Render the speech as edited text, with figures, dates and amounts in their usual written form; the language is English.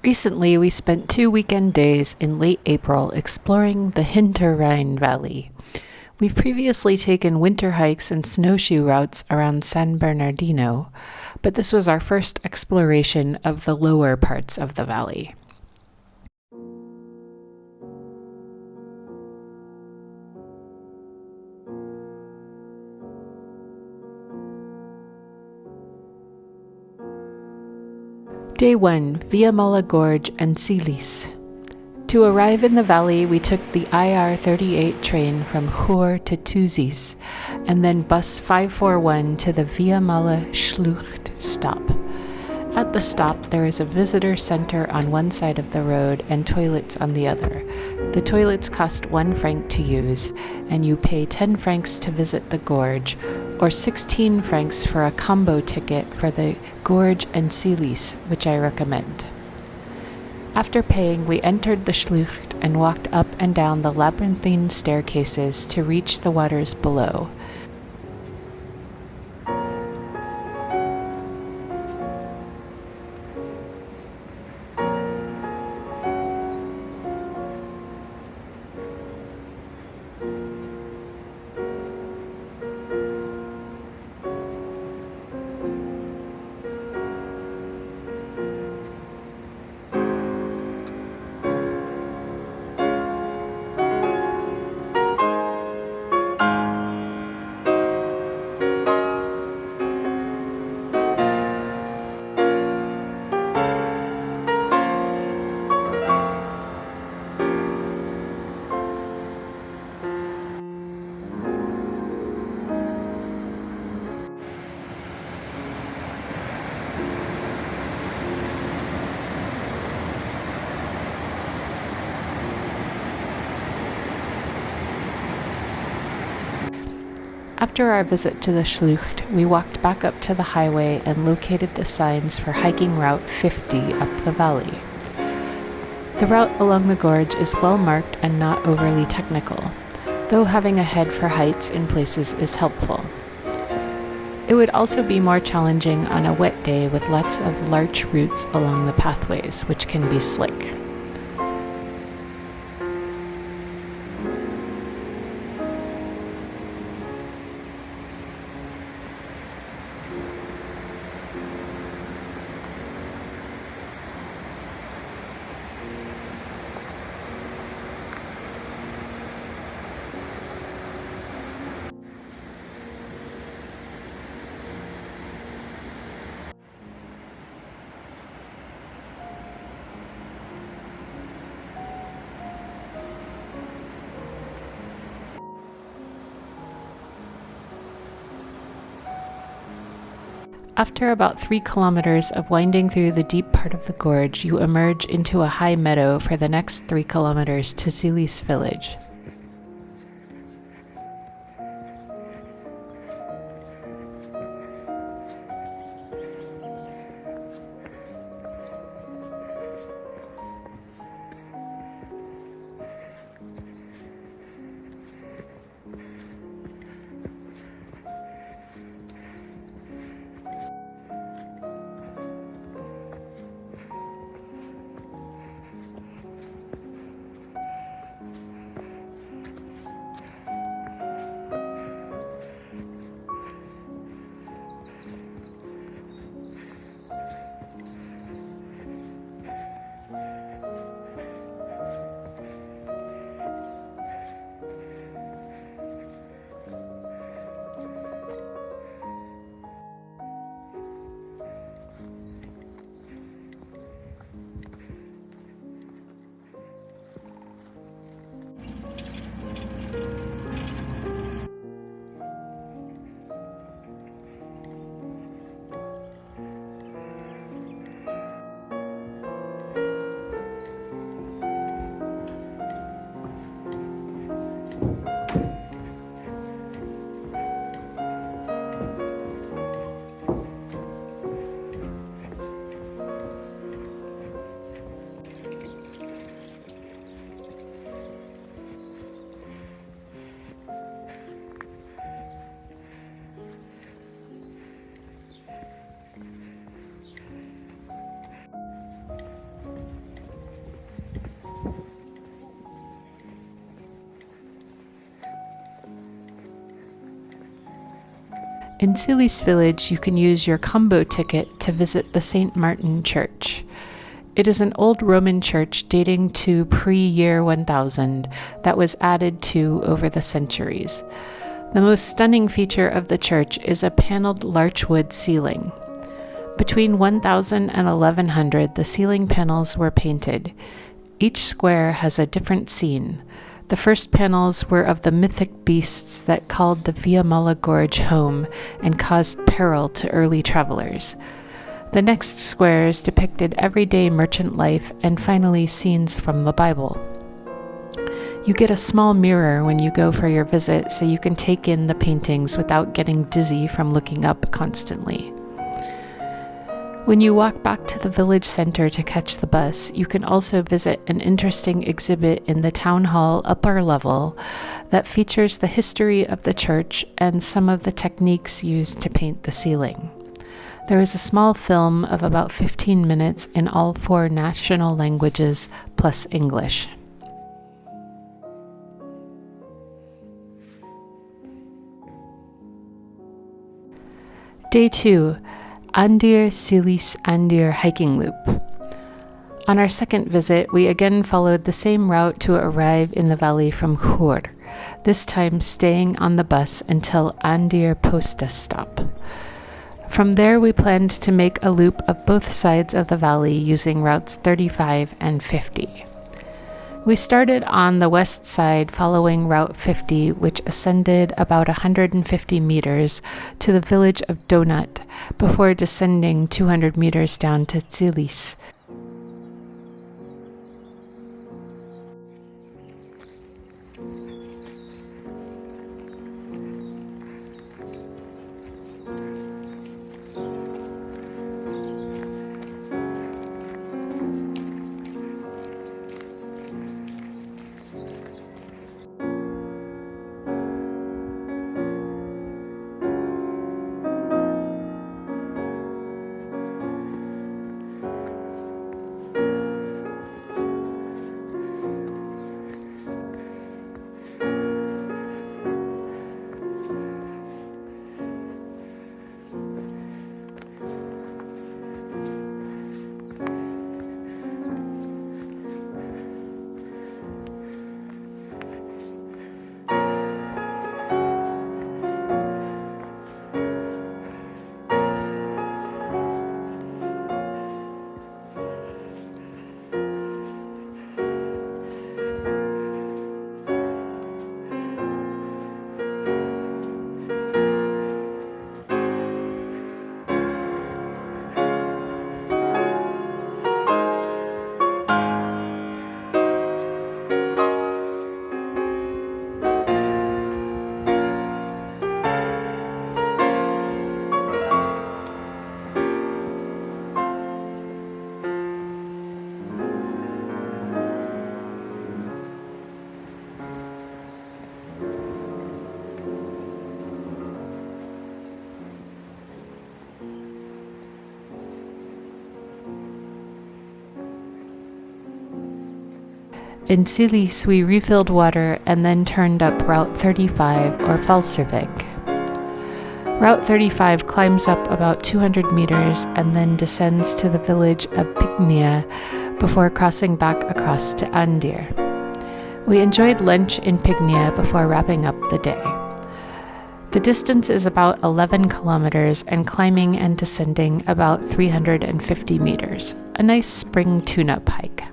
Recently, we spent 2 weekend days in late April exploring the Hinterrhein Valley. We've previously taken winter hikes and snowshoe routes around San Bernardino, but this was our first exploration of the lower parts of the valley. Day 1, Viamala Gorge and Zillis. To arrive in the valley, we took the IR-38 train from Chur to Zillis, and then bus 541 to the Viamala Schlucht stop. At the stop, there is a visitor center on one side of the road and toilets on the other. The toilets cost 1 franc to use, and you pay 10 francs to visit the gorge, or 16 francs for a combo ticket for the gorge and Zillis, which I recommend. After paying, we entered the Schlucht and walked up and down the labyrinthine staircases to reach the waters below. After our visit to the Schlucht, we walked back up to the highway and located the signs for hiking Route 50 up the valley. The route along the gorge is well marked and not overly technical, though having a head for heights in places is helpful. It would also be more challenging on a wet day with lots of larch roots along the pathways, which can be slick. After about 3 kilometers of winding through the deep part of the gorge, you emerge into a high meadow for the next 3 kilometers to Zillis village. In Zillis village, you can use your combo ticket to visit the St. Martin Church. It is an old Roman church dating to pre-year 1000 that was added to over the centuries. The most stunning feature of the church is a paneled larchwood ceiling. Between 1000 and 1100, the ceiling panels were painted. Each square has a different scene. The first panels were of the mythic beasts that called the Viamala Gorge home and caused peril to early travelers. The next squares depicted everyday merchant life and finally scenes from the Bible. You get a small mirror when you go for your visit so you can take in the paintings without getting dizzy from looking up constantly. When you walk back to the village center to catch the bus, you can also visit an interesting exhibit in the town hall upper level that features the history of the church and some of the techniques used to paint the ceiling. There is a small film of about 15 minutes in all 4 national languages plus English. Day 2. Andeer-Zillis Andeer hiking loop. On our second visit, we again followed the same route to arrive in the valley from Schlucht, this time staying on the bus until Andeer Posta stop. From there, we planned to make a loop of both sides of the valley using routes 35 and 50. We started on the west side following Route 50, which ascended about 150 meters to the village of Donut before descending 200 meters down to Zillis. In Zillis, we refilled water and then turned up Route 35 or Falserweg. Route 35 climbs up about 200 meters and then descends to the village of Pignia before crossing back across to Andeer. We enjoyed lunch in Pignia before wrapping up the day. The distance is about 11 kilometers and climbing and descending about 350 meters, a nice spring tune-up hike.